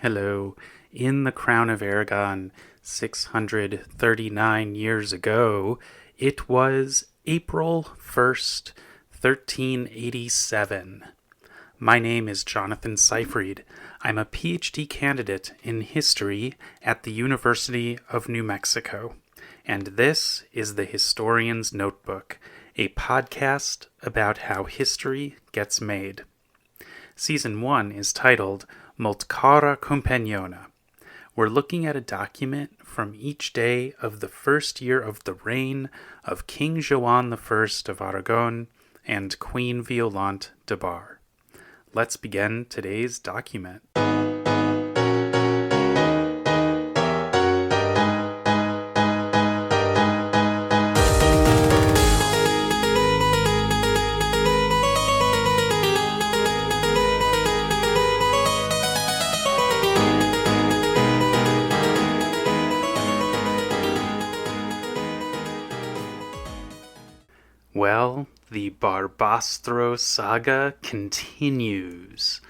Hello. In the Crown of Aragon, 639 years ago, it was April 1st, 1387. My name is Jonathan Seyfried. I'm a PhD candidate in history at the University of New Mexico. And this is the Historian's Notebook, a podcast about how history gets made. Season 1 is titled Multcara Companiona. We're looking at a document from each day of the first year of the reign of King Joan I of Aragon and Queen Violante de Bar. Let's begin today's document. Well, the Barbastro saga continues.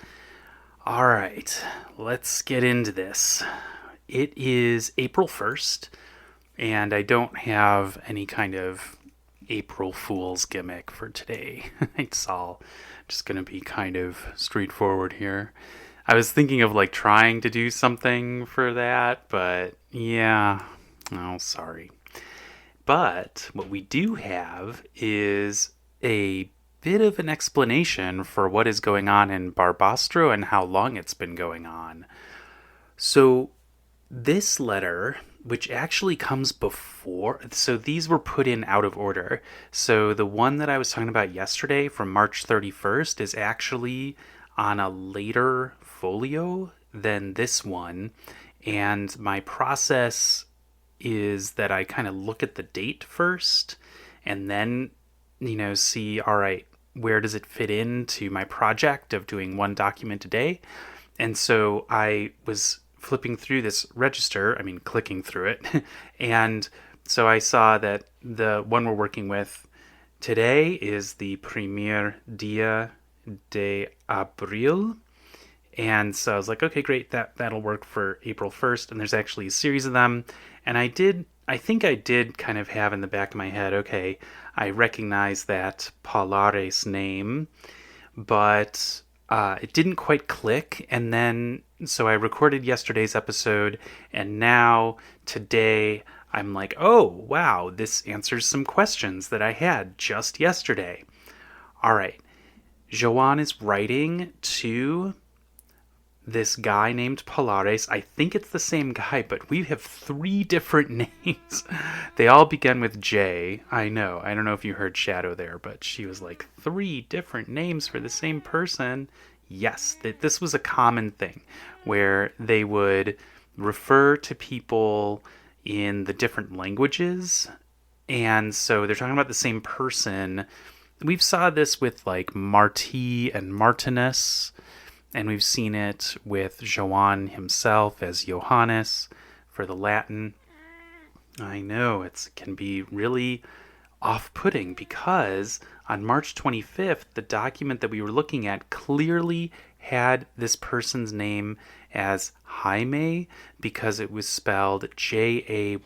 Alright, let's get into this. It is April 1st, and I don't have any kind of April Fool's gimmick for today. It's all just going to be kind of straightforward here. I was thinking of trying to do something for that, but yeah, sorry. But what we do have is a bit of an explanation for what is going on in Barbastro and how long it's been going on. So this letter, which actually comes before, so these were put in out of order. So the one that I was talking about yesterday from March 31st is actually on a later folio than this one. And my process is that I kind of look at the date first and then, see, all right, where does it fit into my project of doing one document a day? And so I was flipping through this register, clicking through it. And so I saw that the one we're working with today is the Primer Dia de Abril. And so I was like, okay, great, that'll work for April 1st. And there's actually a series of them. And I think I did kind of have in the back of my head, okay, I recognize that Paulares name, but it didn't quite click. And then, so I recorded yesterday's episode, and now today I'm like, oh, wow, this answers some questions that I had just yesterday. All right, Joan is writing to this guy named Paulares. I think it's the same guy, but we have 3 different names. They all begin with J. I know. I don't know if you heard Shadow there, but she was like 3 different names for the same person. Yes, this was a common thing where they would refer to people in the different languages. And so they're talking about the same person. We've saw this with Marti and Martinus. And we've seen it with Joan himself as Johannes for the Latin. I know, it can be really off-putting because on March 25th, the document that we were looking at clearly had this person's name as Jaime because it was spelled Jayme.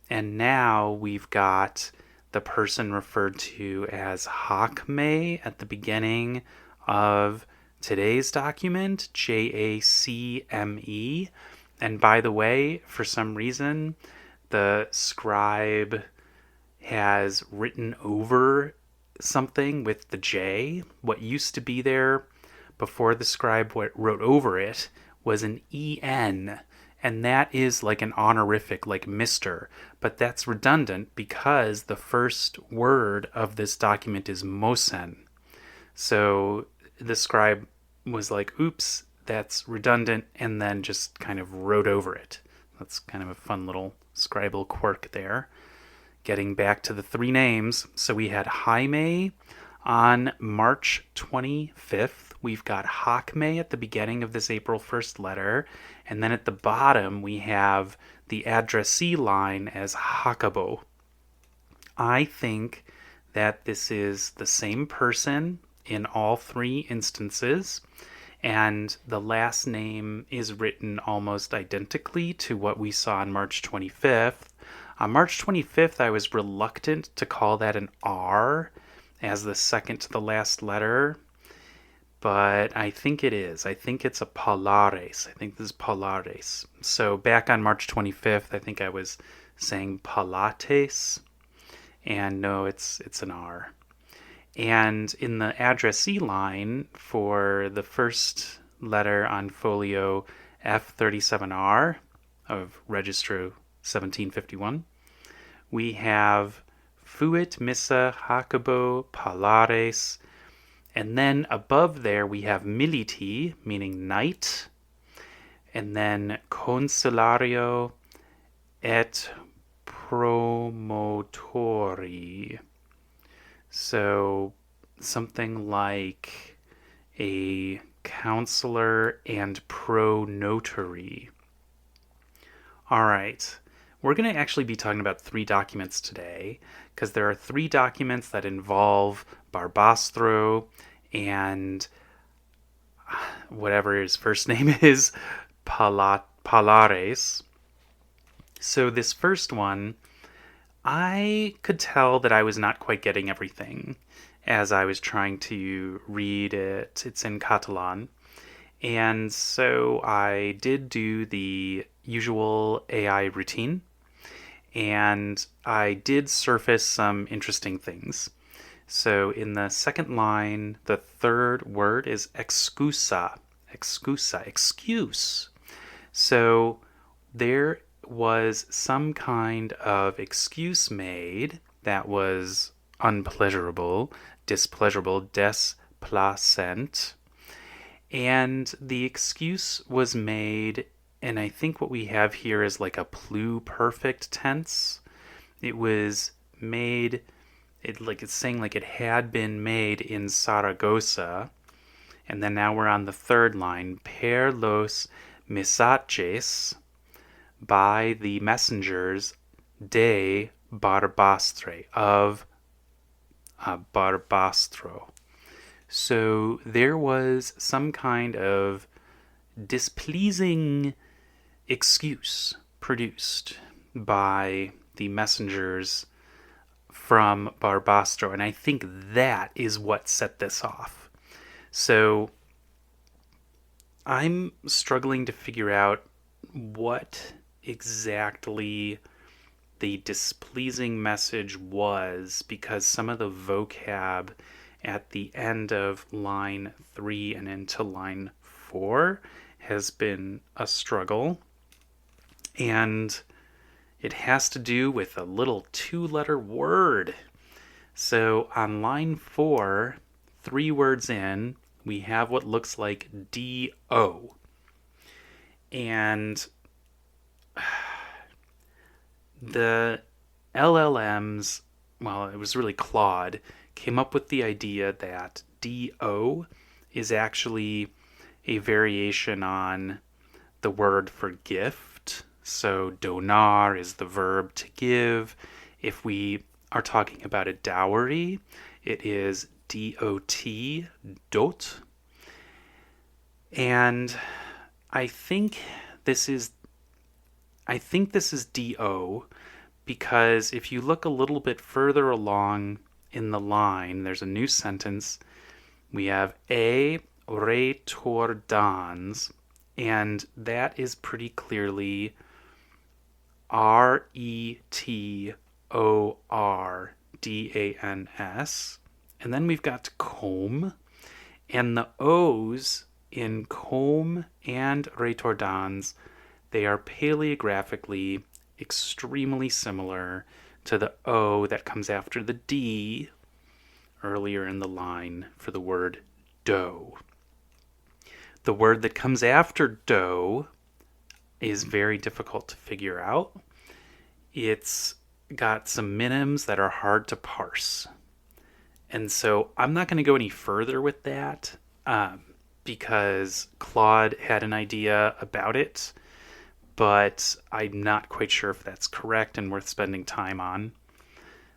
And now we've got the person referred to as Jacme at the beginning of today's document, Jacme. And by the way, for some reason, the scribe has written over something with the J. What used to be there before the scribe wrote over it was an EN. And that is like an honorific, like Mr. But that's redundant because the first word of this document is Mosen. So the scribe was like, oops, that's redundant, and then just kind of wrote over it. That's kind of a fun little scribal quirk there. Getting back to the 3 names. So we had Jaime on March 25th. We've got Jacme at the beginning of this April 1st letter. And then at the bottom, we have the addressee line as Jacobo. I think that this is the same person in all 3 instances. And the last name is written almost identically to what we saw on March 25th. On March 25th, I was reluctant to call that an R as the second to the last letter, but I think it is. I think it's a Polares. I think this is Polares. So back on March 25th, I think I was saying Palates, and no, it's an R. And in the addressee line for the first letter on folio F37R of Registro 1751, we have Fuit Missa Jacobo Palares, and then above there we have Militi, meaning night, and then Consulario et Promotori. So something like a counselor and pro-notary. All right. We're going to actually be talking about 3 documents today because there are 3 documents that involve Barbastro and whatever his first name is, Palares. So this first one, I could tell that I was not quite getting everything as I was trying to read it. It's in Catalan. And so I did do the usual AI routine, and I did surface some interesting things. So in the second line, the third word is excusa. Excusa, excuse. So there was some kind of excuse made that was unpleasurable, displeasurable, desplacent. And the excuse was made, and I think what we have here is like a pluperfect tense. It was made, it's saying like it had been made in Saragossa. And then now we're on the third line, per los mensajes, by the messengers de Barbastre, of Barbastro. So there was some kind of displeasing excuse produced by the messengers from Barbastro, and I think that is what set this off. So I'm struggling to figure out what exactly the displeasing message was, because some of the vocab at the end of line 3 and into line 4 has been a struggle, and it has to do with a little 2-letter word. So on line 4, 3 words in, we have what looks like D-O. And the LLMs, well, it was really Claude, came up with the idea that D-O is actually a variation on the word for gift. So donar is the verb to give. If we are talking about a dowry, it is D-O-T, dot. And I think this is D-O because if you look a little bit further along in the line, there's a new sentence. We have a retordans, and that is pretty clearly R-E-T-O-R-D-A-N-S. And then we've got comb, and the O's in comb and retordans, they are paleographically extremely similar to the O that comes after the D earlier in the line for the word dough. The word that comes after dough is very difficult to figure out. It's got some minims that are hard to parse. And so I'm not going to go any further with that because Claude had an idea about it, but I'm not quite sure if that's correct and worth spending time on.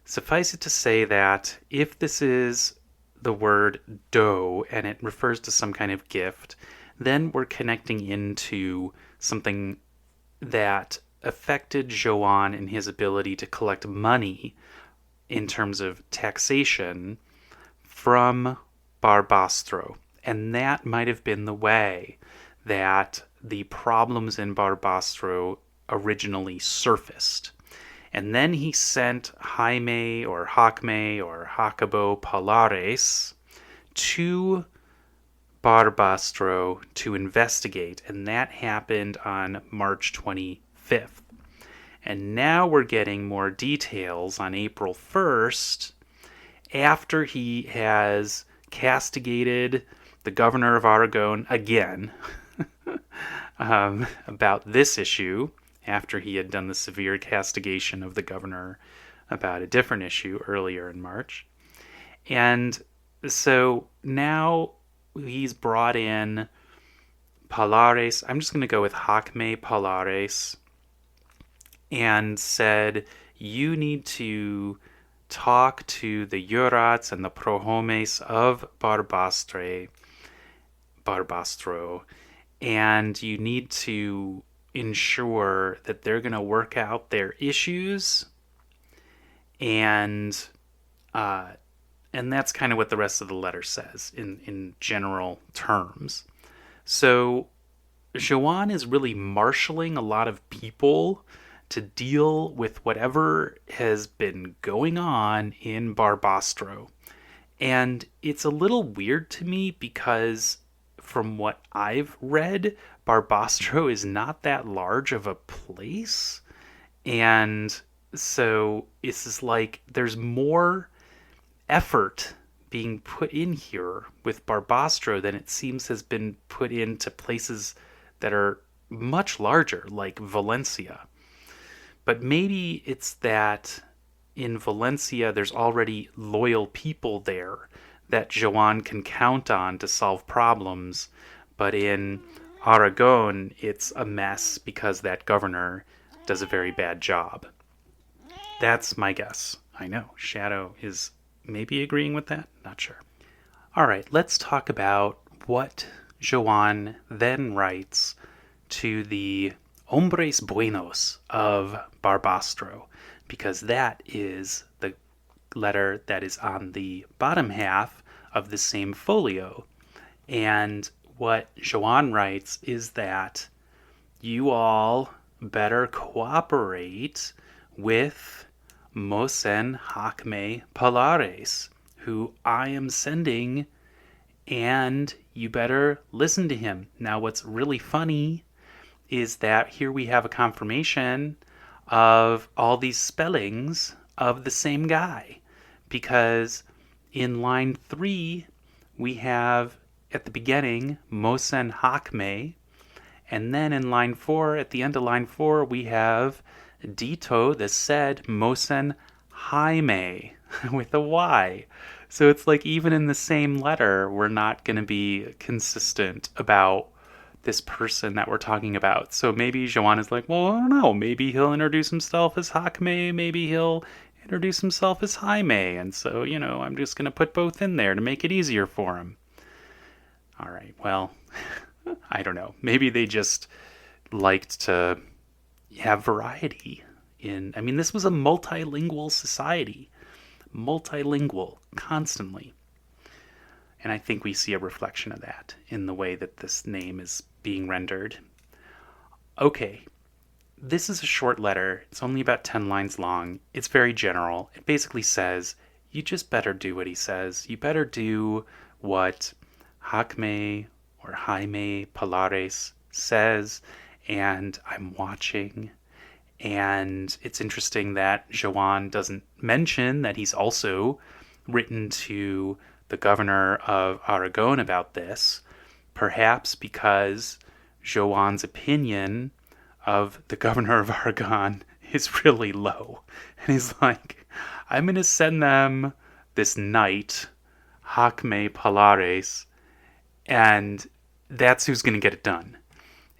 Suffice it to say that if this is the word dough and it refers to some kind of gift, Then we're connecting into something that affected Joan in his ability to collect money in terms of taxation from Barbastro. And that might have been the way that the problems in Barbastro originally surfaced. And then he sent Jaime or Jacobo Palares to Barbastro to investigate, and that happened on March 25th. And now we're getting more details on April 1st after he has castigated the governor of Aragon again about this issue, after he had done the severe castigation of the governor about a different issue earlier in March. And so now he's brought in Palares. I'm just going to go with Jaime Palares, and said, you need to talk to the Jurats and the Prohomes of Barbastro, and you need to ensure that they're going to work out their issues, and that's kind of what the rest of the letter says in general terms. So Joan is really marshaling a lot of people to deal with whatever has been going on in Barbastro. And it's a little weird to me because from what I've read, Barbastro is not that large of a place. And so it's like there's more effort being put in here with Barbastro than it seems has been put into places that are much larger, like Valencia. But maybe it's that in Valencia there's already loyal people there that Joan can count on to solve problems, but in Aragon it's a mess because that governor does a very bad job. That's my guess. I know, Shadow is maybe agreeing with that? Not sure. All right, let's talk about what Joan then writes to the Hombres Buenos of Barbastro, because that is the letter that is on the bottom half of the same folio. And what Joan writes is that you all better cooperate with Mosen Jaime Palares, who I am sending, and you better listen to him. Now, what's really funny is that here we have a confirmation of all these spellings of the same guy, because in line 3 we have at the beginning Mosen Jaime, and then in line 4, at the end of line 4, we have Dito, the said Mosen Jaime with a Y. So it's like even in the same letter, we're not going to be consistent about this person that we're talking about. So maybe Joan is like, well, I don't know. Maybe he'll introduce himself as Jaime. Maybe he'll introduce himself as Jaime. And so, I'm just going to put both in there to make it easier for him. All right. Well, I don't know. Maybe they just liked to have variety this was a multilingual society. Multilingual, constantly. And I think we see a reflection of that in the way that this name is being rendered. Okay, this is a short letter. It's only about 10 lines long. It's very general. It basically says, you just better do what he says. You better do what Jaime Palares says, and I'm watching. And it's interesting that Joan doesn't mention that he's also written to the governor of Aragon about this, perhaps because Joan's opinion of the governor of Aragon is really low. And he's like, I'm going to send them this knight, Jaime Palares, and that's who's going to get it done.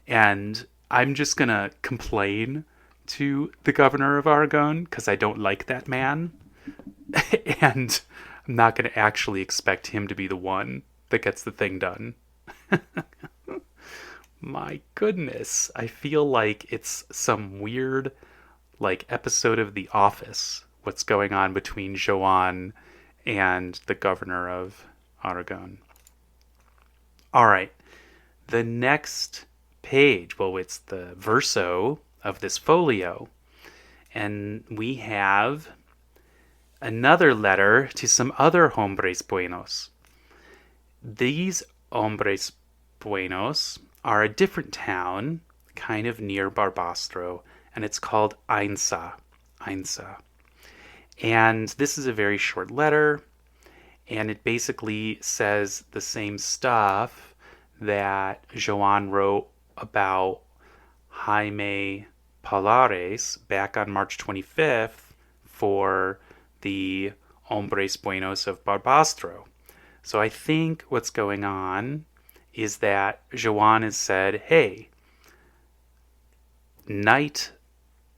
And I'm just going to complain to the governor of Aragon because I don't like that man. And I'm not going to actually expect him to be the one that gets the thing done. My goodness. I feel like it's some weird, like, episode of The Office. What's going on between Joan and the governor of Aragon. All right. The next page, well, it's the verso of this folio. And we have another letter to some other hombres buenos. These hombres buenos are a different town, kind of near Barbastro, and it's called Ainsa. Ainsa. And this is a very short letter, and it basically says the same stuff that Joan wrote about Jaime Palares back on March 25th for the Hombres Buenos of Barbastro. So I think what's going on is that Joan has said, hey, Knight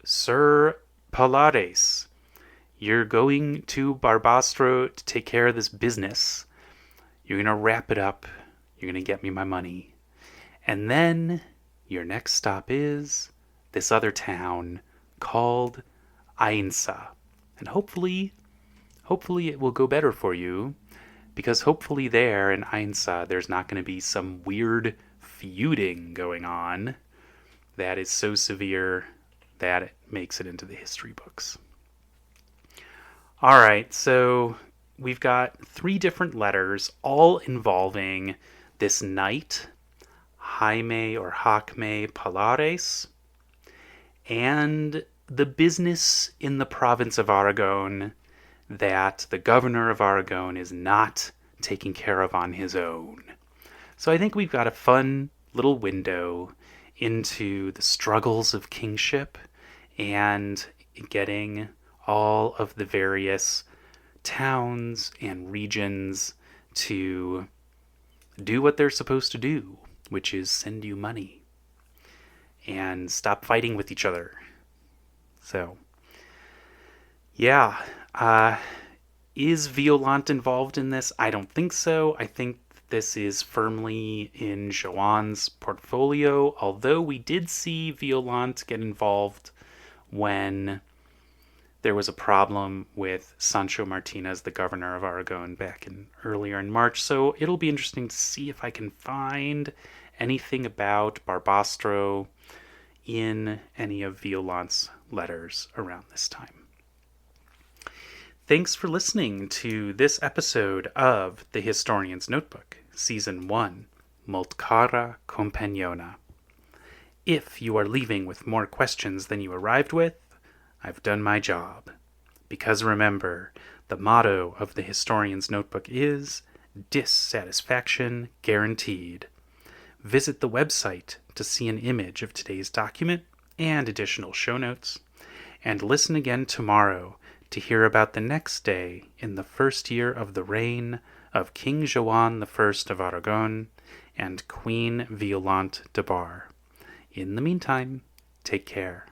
Sir Palares, you're going to Barbastro to take care of this business. You're going to wrap it up. You're going to get me my money. And then your next stop is this other town called Ainsa. And hopefully it will go better for you, because hopefully there in Ainsa there's not going to be some weird feuding going on that is so severe that it makes it into the history books. All right, so we've got 3 different letters, all involving this knight, Jaime or Jacme Palares, and the business in the province of Aragon that the governor of Aragon is not taking care of on his own. So I think we've got a fun little window into the struggles of kingship and getting all of the various towns and regions to do what they're supposed to do, which is send you money and stop fighting with each other. So, yeah. Is Violante involved in this? I don't think so. I think this is firmly in Joan's portfolio, although we did see Violante get involved when there was a problem with Sancho Martinez, the governor of Aragon, earlier in March. So it'll be interesting to see if I can find anything about Barbastro in any of Violante's letters around this time. Thanks for listening to this episode of The Historian's Notebook, Season 1, Molt cara companiona. If you are leaving with more questions than you arrived with, I've done my job. Because remember, the motto of The Historian's Notebook is dissatisfaction guaranteed. Visit the website to see an image of today's document and additional show notes, and listen again tomorrow to hear about the next day in the first year of the reign of King Joan I of Aragon and Queen Violante de Bar. In the meantime, take care.